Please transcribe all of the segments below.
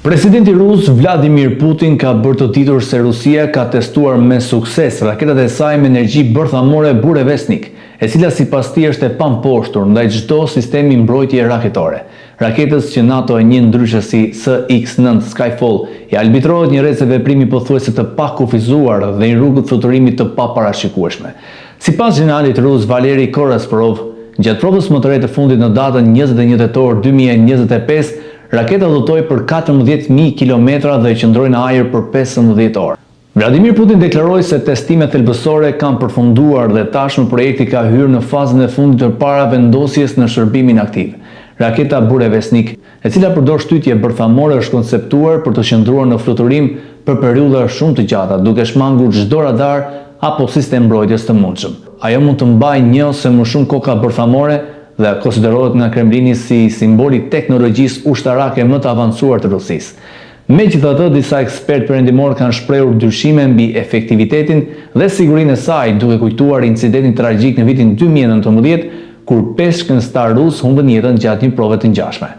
Presidenti rus Vladimir Putin ka bërë të ditur se Rusia ka testuar me sukses raketat e saj me energji bërthamore burevestnik, e cila sipas tij është e pamposhtur ndaj çdo sistemi mbrojtje raketore. Raketës që NATO e njeh ndryshe si SX-9 Skyfall i arbitrohet një rreth veprimi pothuajse të pakufizuar dhe një rrugë fluturimit të paparashikueshme. Sipas generalit rus Valeri Korosparov, gjatë provës më të re të fundit në datën 21 tetor 2025, raketa udhëtoi për 14.000 kilometra dhe qëndroi në ajër për 15 orë. Vladimir Putin deklaroi se testimet thelbësore kanë përfunduar dhe tashmë projekti ka hyrë në fazën e fundit përpara vendosjes në shërbimin aktiv. Raketa burevestnik, e cila përdor shtytje bërthamore, është konceptuar për të qëndruar në fluturim për periudha shumë të gjata, duke shmangur çdo radar apo sistem mbrojtjes të mundshëm. Ajo mund të mbajë një ose më shumë koka bërthamore dhe konsiderohet nga Kremlini si simboli teknologjisë ushtarake më të avancuar të Rusisë. Megjithatë, disa ekspertë perëndimor kanë shprehur dyshime mbi efektivitetin dhe sigurinë e saj, duke kujtuar incidentin tragjik në vitin 2019, kur 5 shkencëtar rus humbën jetën gjatë një prove të ngjashme.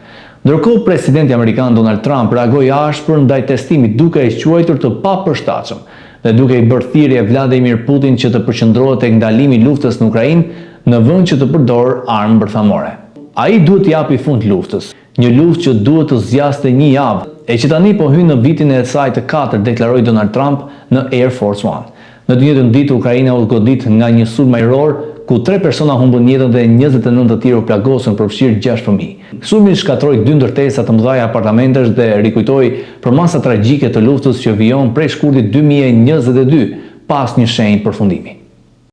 Ndërkohë, presidenti amerikan Donald Trump reagoi ashpër ndaj testimit, duke e quajtur të papërshtatshëm dhe duke i bërë thirrje Vladimir Putin që të përqendrohet tek ndalimi i luftës në Ukrainë në vend që të përdorë armë bërthamore. Ai duhet të japi fund luftës, një luftë që duhet të zgjaste një javë, e që tani po hyn në vitin e saj të 4, deklaroi Donald Trump në Air Force One. Në të njëjtën ditë, Ukraina u godit nga një sulm ajror ku 3 persona humbën jetën dhe 29 të tjerë u plagosën, përfshirë 6 fëmijë. Sulmi shkatroi 2 ndërtesa të mëdha apartamentesh dhe rikujtoi përmasa tragjike të luftës që vijon prej shkurtit 2022 pas një shenjë përfundimi.